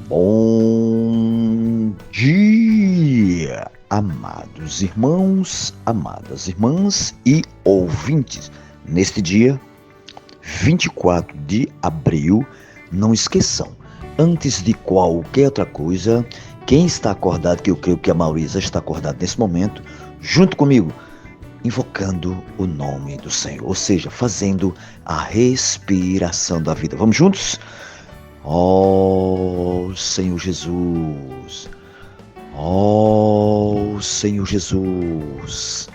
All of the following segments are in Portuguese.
Bom dia, amados irmãos, amadas irmãs e ouvintes. Neste dia, 24 de abril, não esqueçam, antes de qualquer outra coisa, quem está acordado, que eu creio que a maioria já está acordado nesse momento, junto comigo, invocando o nome do Senhor, ou seja, fazendo a respiração da vida. Vamos juntos? Ó Senhor Jesus, ó Senhor Jesus,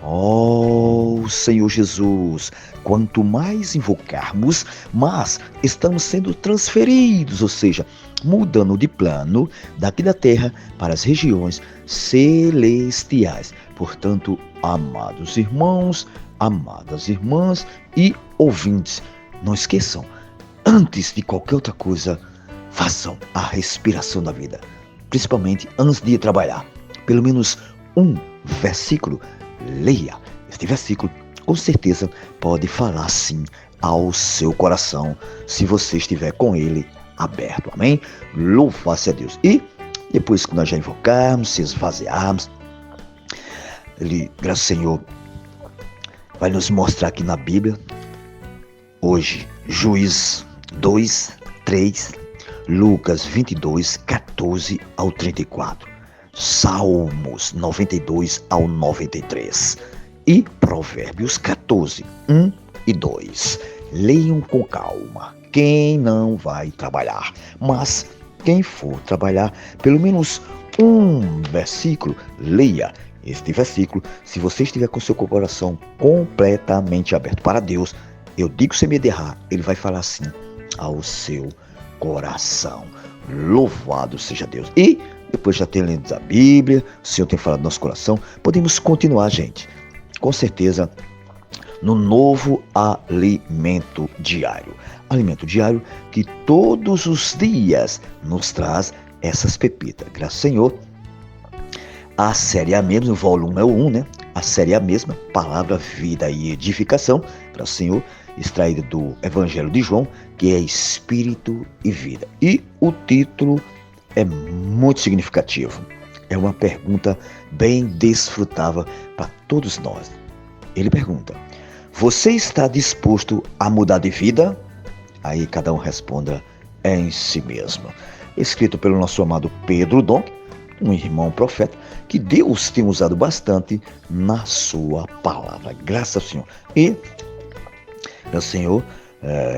ó Senhor Jesus, quanto mais invocarmos, mais estamos sendo transferidos, ou seja, mudando de plano daqui da terra para as regiões celestiais. Portanto, amados irmãos, amadas irmãs e ouvintes, não esqueçam, antes de qualquer outra coisa, façam a respiração da vida. Principalmente antes de ir trabalhar. Pelo menos um versículo, leia. Este versículo, com certeza, pode falar sim ao seu coração, se você estiver com ele aberto. Amém? Louva-se a Deus. E depois que nós já invocarmos, se esvaziarmos, ele, graças ao Senhor, vai nos mostrar aqui na Bíblia, hoje, Juízes 2, 3, Lucas 22, 14 ao 34, Salmos 92 ao 93 e Provérbios 14, 1 e 2. Leiam com calma. Quem não vai trabalhar, mas quem for trabalhar, pelo menos um versículo, leia este versículo. Se você estiver com seu coração completamente aberto para Deus, eu digo sem medo de errar, ele vai falar assim ao seu coração. Louvado seja Deus. E depois já ter lido a Bíblia, o Senhor tem falado no nosso coração, podemos continuar, gente, com certeza, no novo alimento diário. Alimento diário que todos os dias nos traz essas pepitas. Graças ao Senhor, a série A mesma, o volume é o 1, né? A série A mesma, Palavra, Vida e Edificação, para o Senhor, extraído do Evangelho de João, que é Espírito e Vida. E o título é muito significativo. É uma pergunta bem desfrutável para todos nós. Ele pergunta: você está disposto a mudar de vida? Aí cada um responda em si mesmo. Escrito pelo nosso amado Pedro Dom, um irmão profeta, que Deus tem usado bastante na sua palavra. Graças ao Senhor. E o Senhor,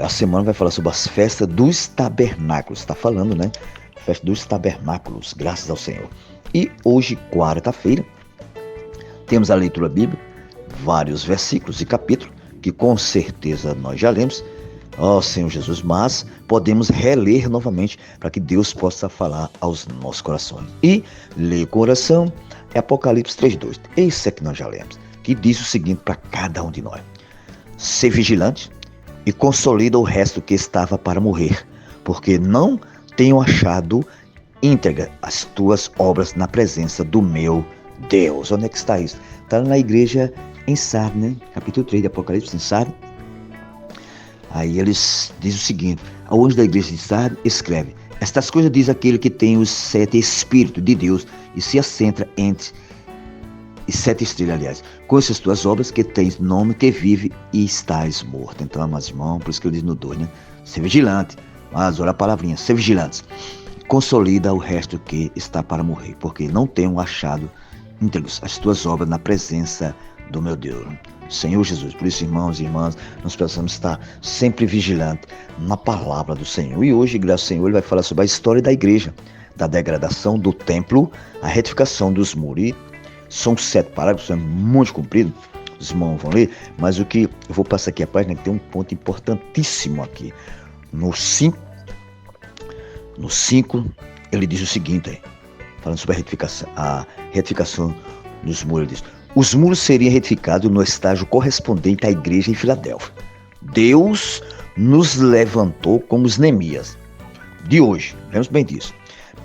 a semana vai falar sobre as festas dos tabernáculos. Está falando, né? Festa dos tabernáculos, graças ao Senhor. E hoje, quarta-feira, temos a leitura bíblica, vários versículos e capítulos, que com certeza nós já lemos, ó Senhor Jesus, mas podemos reler novamente para que Deus possa falar aos nossos corações. E ler com oração é Apocalipse 3:2. Esse é que nós já lemos, que diz o seguinte para cada um de nós: ser vigilante e consolida o resto que estava para morrer, porque não tenho achado íntegra as tuas obras na presença do meu Deus. Onde é que está isso? Está na igreja em Sardes, né? Capítulo 3 de Apocalipse, em Sardes. Aí eles dizem o seguinte: ao anjo da igreja de Sardes escreve: estas coisas diz aquele que tem os 7 Espíritos de Deus e se assenta entre e 7 estrelas, aliás. Conheço as tuas obras, que tens nome, que vive e estás morto. Então, amados irmãos, por isso que eu disse no 2, né? Ser vigilante. Mas olha a palavrinha: ser vigilantes. Consolida o resto que está para morrer, porque não tenho achado íntegros as tuas obras na presença do meu Deus, Senhor Jesus. Por isso, irmãos e irmãs, nós precisamos estar sempre vigilantes na palavra do Senhor. E hoje, graças ao Senhor, ele vai falar sobre a história da igreja, da degradação do templo, a retificação dos muros. E são 7 parágrafos, é muito comprido, os irmãos vão ler, mas o que eu vou passar aqui a página, que tem um ponto importantíssimo aqui. No 5, ele diz o seguinte, falando sobre a retificação dos muros, ele diz: os muros seriam retificados no estágio correspondente à igreja em Filadélfia. Deus nos levantou como os Neemias de hoje, lembramos bem disso,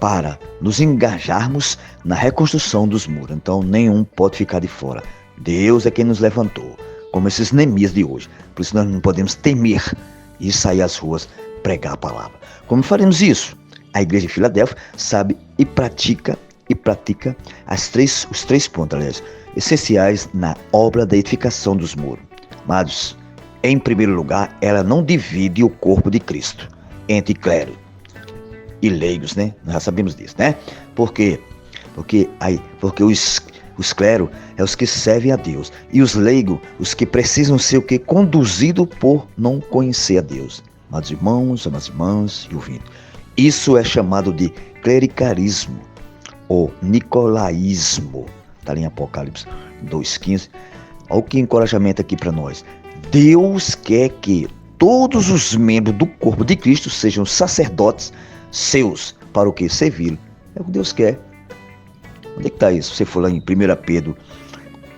para nos engajarmos na reconstrução dos muros. Então, nenhum pode ficar de fora. Deus é quem nos levantou, como esses Neemias de hoje. Por isso, nós não podemos temer e sair às ruas pregar a palavra. Como faremos isso? a igreja de Filadélfia sabe e pratica os três pontos, aliás, essenciais na obra da edificação dos muros. Amados, em primeiro lugar, ela não divide o corpo de Cristo entre clero e leigos, né? Nós já sabemos disso, né? Por quê? Porque os clero é os que servem a Deus e os leigos, os que precisam ser o que? Conduzido por não conhecer a Deus. Amados irmãos, amadas irmãs e ouvintes, isso é chamado de clericalismo ou nicolaísmo. Está ali em Apocalipse 2,15. Olha que encorajamento aqui para nós. Deus quer que todos os membros do corpo de Cristo sejam sacerdotes seus, para o que? Servi-lo. É o que Deus quer. Onde é que está isso? Você for lá em 1 Pedro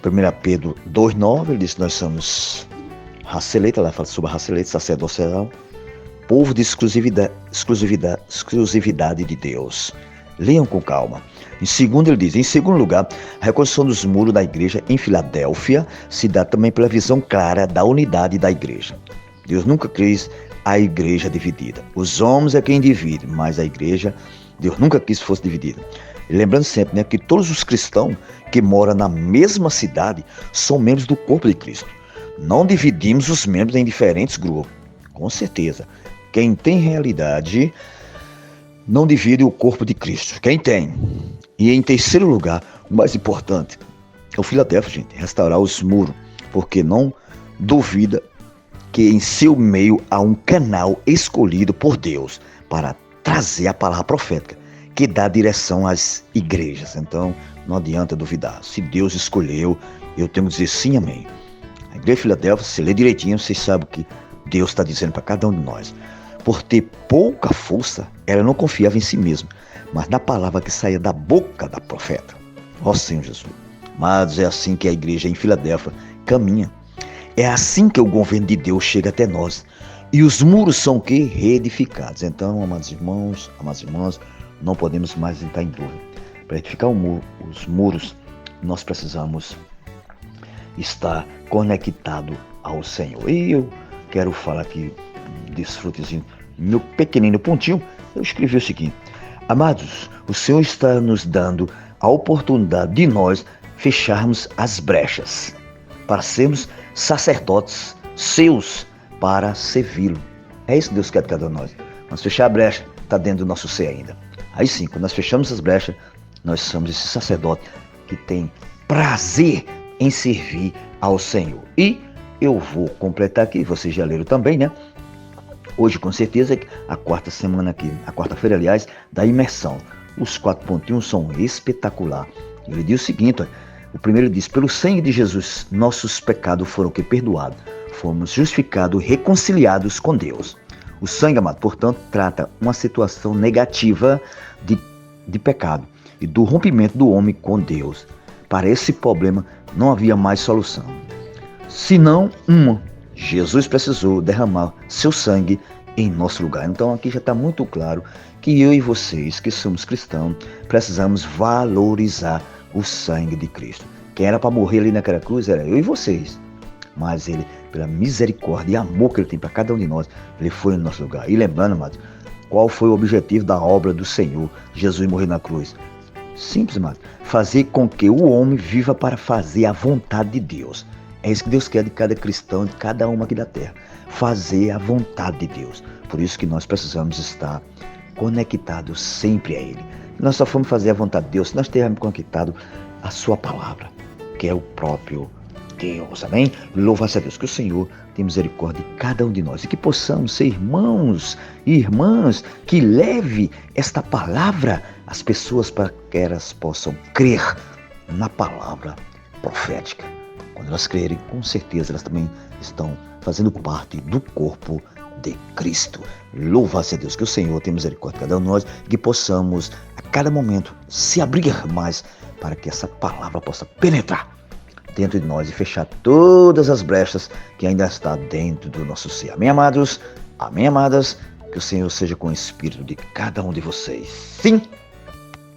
2,9, ele diz que nós somos raça eleita, lá fala sobre a raça eleita, sacerdotal, povo de exclusividade de Deus. Leiam com calma. Em segundo, ele diz, em segundo lugar, a reconstrução dos muros da igreja em Filadélfia se dá também pela visão clara da unidade da igreja. Deus nunca quis a igreja dividida. Os homens é quem divide, mas a igreja, Deus nunca quis que fosse dividida. E lembrando sempre, né, que todos os cristãos que moram na mesma cidade são membros do corpo de Cristo. Não dividimos os membros em diferentes grupos. Com certeza. Quem tem realidade não divide o corpo de Cristo. Quem tem? E em terceiro lugar, o mais importante, é o Filadélfia, gente, restaurar os muros, porque não duvida que em seu meio há um canal escolhido por Deus para trazer a palavra profética, que dá direção às igrejas. Então, não adianta duvidar. Se Deus escolheu, eu tenho que dizer sim, amém. A igreja de Filadélfia, se lê direitinho, vocês sabem o que Deus está dizendo para cada um de nós. Por ter pouca força, ela não confiava em si mesma, mas na palavra que saía da boca da profeta. Ó Senhor Jesus. Mas é assim que a igreja em Filadélfia caminha. É assim que o governo de Deus chega até nós. E os muros são o quê? Reedificados. Então, amados irmãos, amadas irmãs, não podemos mais entrar em dúvida. Para edificar os muros, nós precisamos estar conectado ao Senhor. E eu quero falar aqui, desfrutezinho, meu pequenino pontinho, eu escrevi o seguinte: amados, o Senhor está nos dando a oportunidade de nós fecharmos as brechas, para sermos sacerdotes seus, para servi-lo. É isso que Deus quer de cada um de nós. Mas fechar a brecha está dentro do nosso ser ainda. Aí sim, quando nós fechamos as brechas, nós somos esse sacerdote que tem prazer em servir ao Senhor. E eu vou completar aqui, vocês já leram também, né? Hoje, com certeza, a quarta-feira, aliás, da imersão. Os 4 pontinhos são espetacular. Ele diz o seguinte, o primeiro diz, pelo sangue de Jesus, nossos pecados foram perdoados. Fomos justificados, reconciliados com Deus. O sangue, amado, portanto, trata uma situação negativa de pecado e do rompimento do homem com Deus. Para esse problema não havia mais solução, senão uma. Jesus precisou derramar seu sangue em nosso lugar. Então aqui já está muito claro que eu e vocês, que somos cristãos, precisamos valorizar o sangue de Cristo. Quem era para morrer ali naquela cruz era eu e vocês. Mas ele, pela misericórdia e amor que ele tem para cada um de nós, ele foi no nosso lugar. E lembrando, amados, qual foi o objetivo da obra do Senhor? Jesus morrer na cruz. Simples, amados. Fazer com que o homem viva para fazer a vontade de Deus. É isso que Deus quer de cada cristão, de cada um aqui da terra. Fazer a vontade de Deus. Por isso que nós precisamos estar conectados sempre a Ele. Nós só vamos fazer a vontade de Deus se nós estivermos conectados à Sua palavra, que é o próprio Deus. Amém? Louva-se a Deus, que o Senhor tem misericórdia de cada um de nós e que possamos ser irmãos e irmãs que leve esta palavra às pessoas para que elas possam crer na palavra profética. Quando elas crerem, com certeza elas também estão fazendo parte do corpo de Cristo. Louva-se a Deus, que o Senhor tem misericórdia de cada um de nós e que possamos a cada momento se abrir mais para que essa palavra possa penetrar dentro de nós e fechar todas as brechas que ainda está dentro do nosso ser. Amém, amados? Amém, amadas? Que o Senhor seja com o espírito de cada um de vocês. Sim!